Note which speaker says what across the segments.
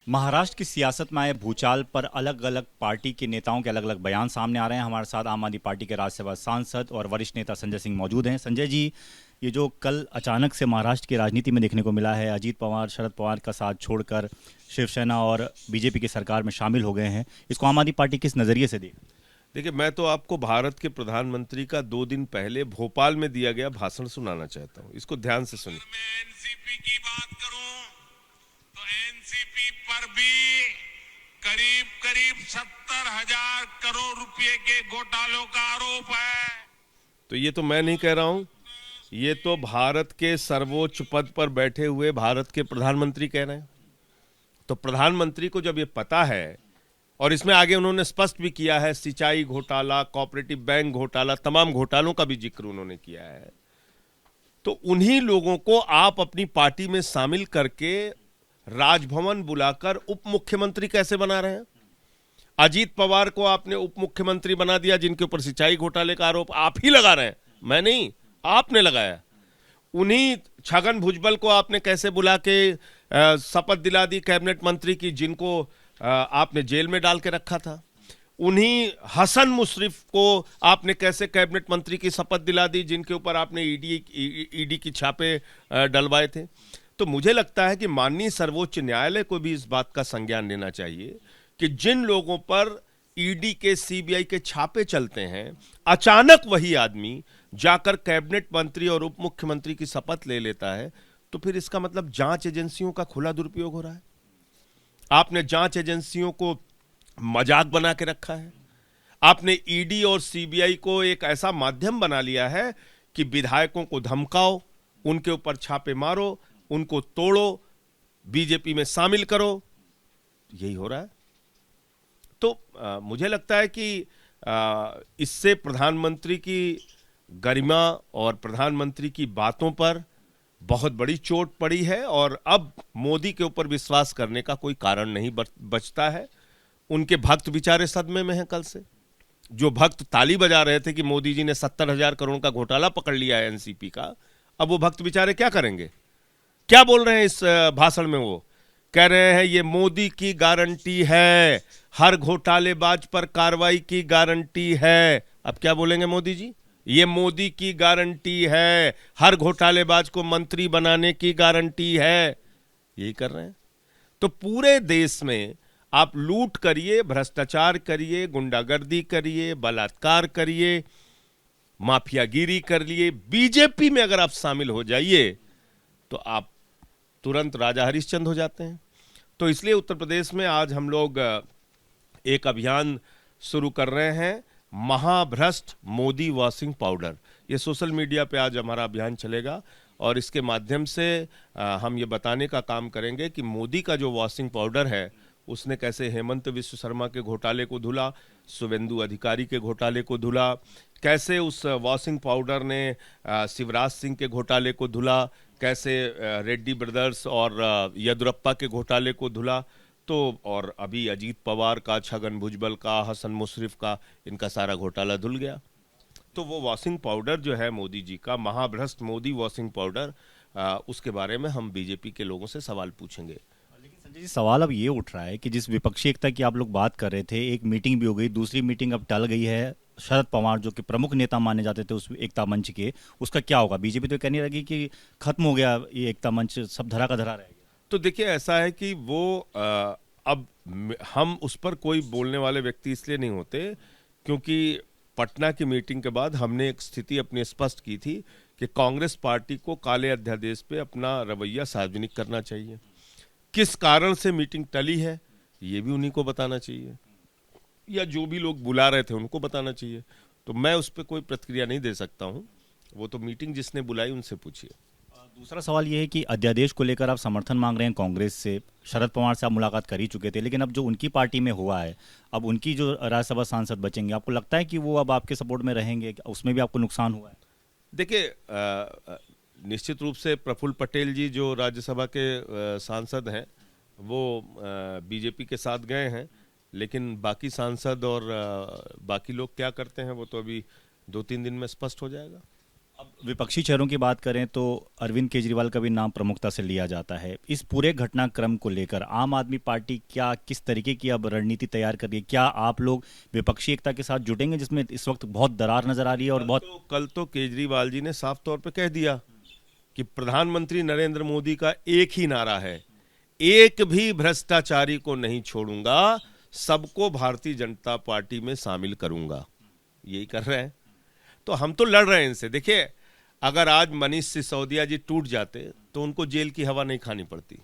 Speaker 1: महाराष्ट्र की सियासत में आए भूचाल पर अलग अलग पार्टी के नेताओं के अलग अलग बयान सामने आ रहे हैं। हमारे साथ आम आदमी पार्टी के राज्यसभा सांसद और वरिष्ठ नेता संजय सिंह मौजूद हैं। संजय जी, ये जो कल अचानक से महाराष्ट्र की राजनीति में देखने को मिला है, अजीत पवार शरद पवार का साथ छोड़कर शिवसेना और बीजेपी की सरकार में शामिल हो गए हैं, इसको आम आदमी पार्टी किस नज़रिए से देख?
Speaker 2: देखिए, मैं तो आपको भारत के प्रधानमंत्री का 2 दिन पहले भोपाल में दिया गया भाषण सुनाना चाहता हूं। इसको ध्यान से सुनिए।
Speaker 3: मैं एनसीपी की बात करूं तो एनसीपी पर भी करीब करीब 70,000 करोड़ रुपए के घोटालों का आरोप है।
Speaker 2: तो ये तो मैं नहीं कह रहा हूं, ये तो भारत के सर्वोच्च पद पर बैठे हुए भारत के प्रधानमंत्री कह रहे हैं। तो प्रधानमंत्री को जब ये पता है, और इसमें आगे उन्होंने स्पष्ट भी किया है, सिंचाई घोटाला, कोऑपरेटिव बैंक घोटाला, तमाम घोटालों का भी जिक्र उन्होंने किया है, तो उन्हीं लोगों को आप अपनी पार्टी में शामिल करके राजभवन बुलाकर उप मुख्यमंत्री कैसे बना रहे हैं? अजीत पवार को आपने उप मुख्यमंत्री बना दिया, जिनके ऊपर सिंचाई घोटाले का आरोप आप ही लगा रहे हैं, मैं नहीं, आपने लगाया। उन्हीं छगन भुजबल को आपने कैसे बुला के शपथ दिला दी कैबिनेट मंत्री की, जिनको आपने जेल में डाल के रखा था। उन्हीं हसन मुशर्रफ को आपने कैसे कैबिनेट मंत्री की शपथ दिला दी, जिनके ऊपर आपने ईडी की छापे डलवाए थे। तो मुझे लगता है कि माननीय सर्वोच्च न्यायालय को भी इस बात का संज्ञान लेना चाहिए कि जिन लोगों पर ईडी के, सीबीआई के छापे चलते हैं, अचानक वही आदमी जाकर कैबिनेट मंत्री और उप मुख्यमंत्री की शपथ ले लेता है, तो फिर इसका मतलब जांच एजेंसियों का खुला दुरुपयोग हो रहा है। आपने जांच एजेंसियों को मजाक बना के रखा है। आपने ईडी और सीबीआई को एक ऐसा माध्यम बना लिया है कि विधायकों को धमकाओ, उनके ऊपर छापे मारो, उनको तोड़ो, बीजेपी में शामिल करो, यही हो रहा है। तो मुझे लगता है कि इससे प्रधानमंत्री की गरिमा और प्रधानमंत्री की बातों पर बहुत बड़ी चोट पड़ी है, और अब मोदी के ऊपर विश्वास करने का कोई कारण नहीं बचता है। उनके भक्त बेचारे सदमे में हैं। कल से जो भक्त ताली बजा रहे थे कि मोदी जी ने 70,000 करोड़ का घोटाला पकड़ लिया है एनसीपी का, अब वो भक्त बेचारे क्या करेंगे? क्या बोल रहे हैं इस भाषण में? वो कह रहे हैं ये मोदी की गारंटी है, हर घोटालेबाज पर कार्रवाई की गारंटी है। अब क्या बोलेंगे मोदी जी? ये मोदी की गारंटी है, हर घोटालेबाज को मंत्री बनाने की गारंटी है। यही कर रहे हैं। तो पूरे देश में आप लूट करिए, भ्रष्टाचार करिए, गुंडागर्दी करिए, बलात्कार करिए, माफियागिरी कर लिए, बीजेपी में अगर आप शामिल हो जाइए तो आप तुरंत राजा हरिश्चंद्र हो जाते हैं। तो इसलिए उत्तर प्रदेश में आज हम लोग एक अभियान शुरू कर रहे हैं, महाभ्रष्ट मोदी वॉशिंग पाउडर। ये सोशल मीडिया पे आज हमारा अभियान चलेगा, और इसके माध्यम से हम ये बताने का काम करेंगे कि मोदी का जो वॉशिंग पाउडर है, उसने कैसे हेमंत विश्व शर्मा के घोटाले को धुला, शुभेंदु अधिकारी के घोटाले को धुला, कैसे उस वॉशिंग पाउडर ने शिवराज सिंह के घोटाले को धुला, कैसे रेड्डी ब्रदर्स और येदुरप्पा के घोटाले को धुला। तो और अभी अजीत पवार का, छगन भुजबल का, हसन मुशर्रफ का, इनका सारा घोटाला धुल गया। तो वो वॉशिंग पाउडर जो है मोदी जी का, महाभ्रष्ट मोदी वॉशिंग पाउडर, उसके बारे में हम बीजेपी के लोगों से सवाल पूछेंगे।
Speaker 1: लेकिन संजय जी, सवाल अब ये उठ रहा है कि जिस विपक्षी एकता की आप लोग बात कर रहे थे, एक मीटिंग भी हो गई, दूसरी मीटिंग अब टल गई है। शरद पवार जो कि प्रमुख नेता माने जाते थे उस एकता मंच के, उसका क्या होगा? बीजेपी तो कहने लगी कि खत्म हो गया ये एकता मंच, सब धरा का धरा रह गया।
Speaker 2: तो देखिए, ऐसा है कि वो अब हम उस पर कोई बोलने वाले व्यक्ति इसलिए नहीं होते क्योंकि पटना की मीटिंग के बाद हमने एक स्थिति अपनी स्पष्ट की थी कि कांग्रेस पार्टी को काले अध्यादेश पे अपना रवैया सार्वजनिक करना चाहिए। किस कारण से मीटिंग टली है, ये भी उन्हीं को बताना चाहिए, या जो भी लोग बुला रहे थे उनको बताना चाहिए। तो मैं उस पर कोई प्रतिक्रिया नहीं दे सकता हूं, वो तो मीटिंग जिसने बुलाई उनसे पूछिए।
Speaker 1: दूसरा सवाल ये है कि अध्यादेश को लेकर आप समर्थन मांग रहे हैं कांग्रेस से, शरद पवार से आप मुलाकात कर ही चुके थे, लेकिन अब जो उनकी पार्टी में हुआ है, अब उनकी जो राज्यसभा सांसद बचेंगे, आपको लगता है कि वो अब आपके सपोर्ट में रहेंगे? उसमें भी आपको नुकसान हुआ है?
Speaker 2: देखिए, निश्चित रूप से प्रफुल्ल पटेल जी जो राज्यसभा के सांसद हैं, वो बीजेपी के साथ गए हैं, लेकिन बाकी सांसद और बाकी लोग क्या करते हैं वो तो अभी 2-3 दिन में स्पष्ट हो जाएगा।
Speaker 1: अब विपक्षी चेहरों की बात करें तो अरविंद केजरीवाल का भी नाम प्रमुखता से लिया जाता है। इस पूरे घटनाक्रम को लेकर आम आदमी पार्टी क्या किस तरीके की अब रणनीति तैयार कर रही है? क्या आप लोग विपक्षी एकता के साथ जुटेंगे जिसमें इस वक्त बहुत दरार नजर आ रही है और बहुत
Speaker 2: कल तो केजरीवाल जी ने साफ तौर पे कह दिया कि प्रधानमंत्री नरेंद्र मोदी का एक ही नारा है, एक भी भ्रष्टाचारी को नहीं छोड़ूंगा, सबको भारतीय जनता पार्टी में शामिल करूंगा। यही कर रहे हैं। तो हम तो लड़ रहे हैं इनसे। देखिए, अगर आज मनीष सिसोदिया जी टूट जाते तो उनको जेल की हवा नहीं खानी पड़ती।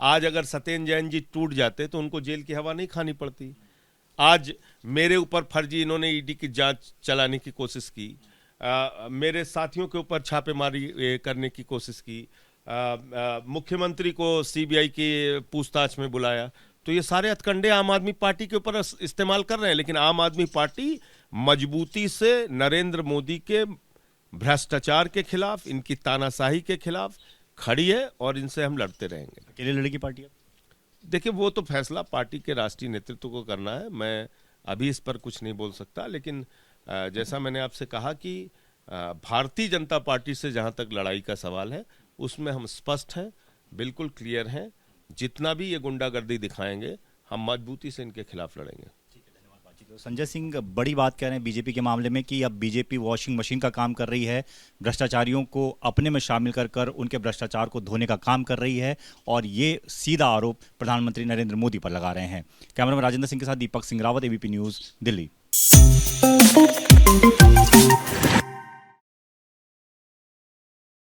Speaker 2: आज अगर सत्येंद्र जैन जी टूट जाते तो उनको जेल की हवा नहीं खानी पड़ती। आज मेरे ऊपर फर्जी इन्होंने ईडी की जांच चलाने की कोशिश की, मेरे साथियों के ऊपर छापेमारी करने की कोशिश की, मुख्यमंत्री को सीबीआई की पूछताछ में बुलाया, तो ये सारे हथकंडे आम आदमी पार्टी के ऊपर इस्तेमाल कर रहे हैं। लेकिन आम आदमी पार्टी मजबूती से नरेंद्र मोदी के भ्रष्टाचार के खिलाफ, इनकी तानाशाही के खिलाफ खड़ी है और इनसे हम लड़ते रहेंगे।
Speaker 1: अकेले लड़ेगी पार्टी?
Speaker 2: देखिए, वो तो फैसला पार्टी के राष्ट्रीय नेतृत्व को करना है। मैं अभी इस पर कुछ नहीं बोल सकता। लेकिन जैसा मैंने आपसे कहा कि भारतीय जनता पार्टी से जहां तक लड़ाई का सवाल है, उसमें हम स्पष्ट हैं, बिल्कुल क्लियर हैं। जितना भी ये गुंडागर्दी दिखाएंगे, हम मजबूती से इनके खिलाफ लड़ेंगे।
Speaker 1: संजय सिंह बड़ी बात कह रहे हैं बीजेपी के मामले में कि अब बीजेपी वॉशिंग मशीन का काम कर रही है, भ्रष्टाचारियों को अपने में शामिल कर उनके भ्रष्टाचार को धोने का काम कर रही है, और ये सीधा आरोप प्रधानमंत्री नरेंद्र मोदी पर लगा रहे हैं। कैमरामैन राजेंद्र सिंह के साथ दीपक सिंह रावत, एबीपी न्यूज़, दिल्ली।